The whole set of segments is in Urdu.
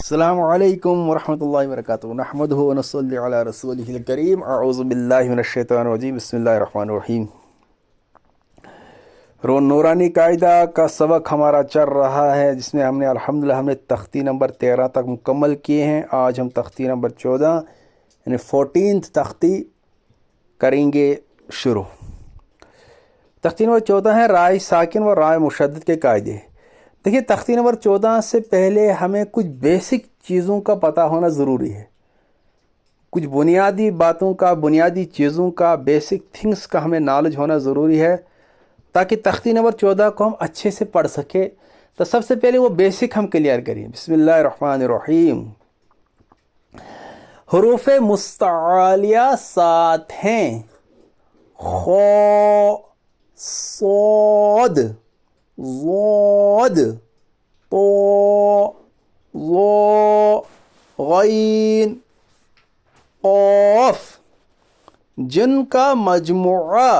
السلام علیکم ورحمۃ اللہ وبرکاتہ نحمدہ ونصلی علی رسولہ الکریم اعوذ باللہ من الشیطان الرجیم بسم اللہ الرحمن الرحیم۔ نورانی قاعدہ کا سبق ہمارا چل رہا ہے جس میں ہم نے تختی نمبر 13 تک مکمل کیے ہیں۔ آج ہم تختی نمبر 14 یعنی 14 تختی کریں گے شروع۔ تختی نمبر 14 ہے رائے ساکن و رائے مشدد کے قاعدے۔ دیکھیے تختی نمبر 14 سے پہلے ہمیں کچھ بیسک چیزوں کا پتہ ہونا ضروری ہے، کچھ بنیادی باتوں کا، بنیادی چیزوں کا، بیسک تھنگس کا ہمیں نالج ہونا ضروری ہے تاکہ تختی نمبر 14 کو ہم اچھے سے پڑھ سکیں۔ تو سب سے پہلے وہ بیسک ہم کلیئر کریں۔ بسم اللہ الرحمن الرحیم۔ حروف مستعلیہ 7 ہیں: خ، صاد، ضاد، طا، ظا، غین، قاف، جن کا مجموعہ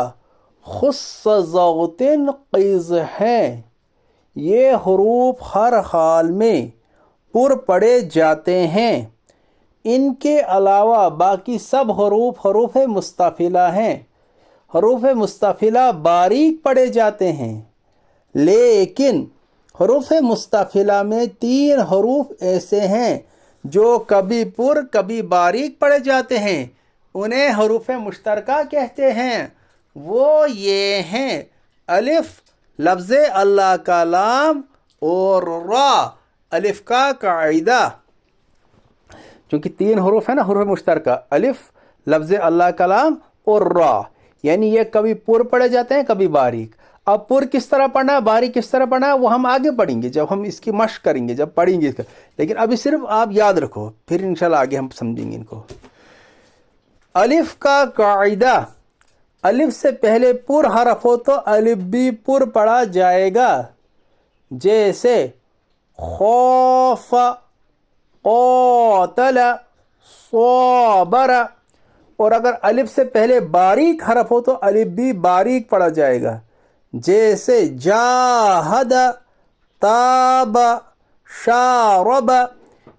خص ضغط قیض ہے۔ یہ حروف ہر حال میں پر پڑھے جاتے ہیں۔ ان کے علاوہ باقی سب حروف مستفیلہ ہیں۔ حروف مستفیلہ باریک پڑھے جاتے ہیں، لیکن حروف مستفیلہ میں 3 حروف ایسے ہیں جو کبھی پر کبھی باریک پڑھے جاتے ہیں، انہیں حروف مشترکہ کہتے ہیں۔ وہ یہ ہیں الف لفظ اللہ کا لام اور را الف کا قاعدہ۔ چونکہ 3 حروف ہیں نا حروف مشترکہ، الف لفظ اللہ کا لام اور را، یعنی یہ کبھی پر پڑھے جاتے ہیں کبھی باریک۔ اب پر کس طرح پڑھنا ہے، باریک کس طرح پڑھنا ہے، وہ ہم آگے پڑھیں گے جب ہم اس کی مشق کریں گے، جب پڑھیں گے اس کا، لیکن ابھی صرف آپ یاد رکھو، پھر انشاءاللہ آگے ہم سمجھیں گے ان کو۔ الف کا قاعدہ: الف سے پہلے پر حرف ہو تو الف بھی پر پڑھا جائے گا، جیسے خوف، قاتل، صابر۔ اور اگر الف سے پہلے باریک حرف ہو تو الف بھی باریک پڑھا جائے گا، جیسے جاہد، تاب، شارب۔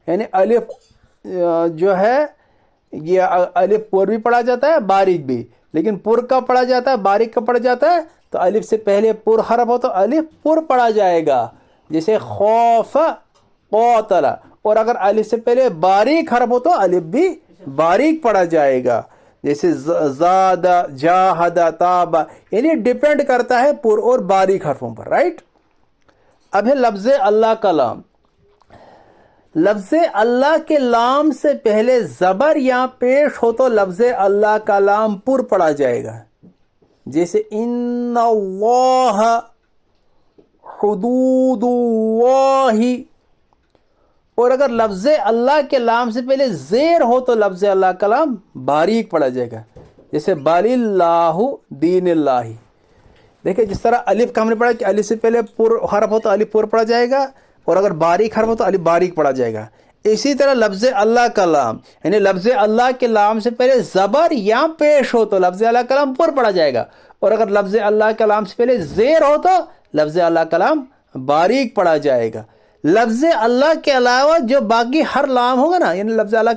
یعنی الف جو ہے یہ الف پر بھی پڑھا جاتا ہے باریک بھی، لیکن پر کا پڑھا جاتا ہے باریک کا پڑھا جاتا ہے، تو الف سے پہلے پر حرف ہو تو الف پر پڑھا جائے گا، جیسے خوف، قاتل۔ اور اگر الف سے پہلے باریک حرف ہو تو الف بھی باریک پڑھا جائے گا، جیسے زاد، جاہد، تاب۔ یعنی ڈیپینڈ کرتا ہے پر اور باریک حرفوں پر، رائٹ۔ اب ہے لفظ اللہ کا لام۔ لفظ اللہ کے لام سے پہلے زبر یا پیش ہو تو لفظ اللہ کا لام پر پڑھا جائے گا، جیسے ان اللہ، حدود اللہ۔ اور اگر لفظ اللہ کے لام سے پہلے زیر ہو تو لفظ اللہ کا لام باریک پڑھا جائے گا، جیسے بل اللہ دین اللہ۔ دیکھیں جس طرح الف کا ہم نے پڑھا کہ الف سے پہلے پر حرف ہو تو الف پر پڑھا جائے گا، اور اگر باریک حرف ہو تو الف باریک پڑھا جائے گا۔ اسی طرح لفظ اللہ کا لام، یعنی لفظ اللہ کے لام سے پہلے زبر یا پیش ہو تو لفظ اللہ کا لام پر پڑھا جائے گا، اور اگر لفظ اللہ کے لام سے پہلے زیر ہو تو لفظ اللہ کا لام باریک پڑھا جائے گا۔ لفظ اللہ کے علاوہ جو باقی ہر لام ہوگا نا، یعنی لفظ اللہ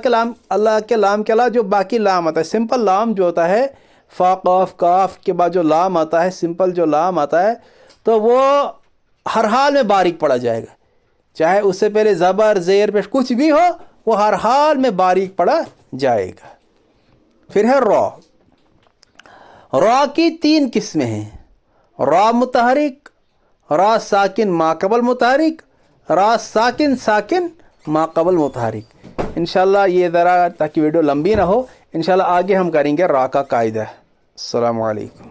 کے لام کے علاوہ جو باقی لام آتا ہے، سمپل لام جو ہوتا ہے، فا قاف کاف کے بعد جو لام آتا ہے، سمپل جو لام آتا ہے، تو وہ ہر حال میں باریک پڑھا جائے گا، چاہے اس سے پہلے زبر زیر پیش کچھ بھی ہو، وہ ہر حال میں باریک پڑھا جائے گا۔ پھر ہے را۔ را کی 3 قسمیں ہیں: را متحرک، را ساکن ما قبل متحرک، را ساکن ساکن ما قبل متحرک۔ انشاءاللہ یہ ذرا تاکہ ویڈیو لمبی نہ ہو، انشاءاللہ آگے ہم کریں گے را کا قاعدہ۔ السلام علیکم۔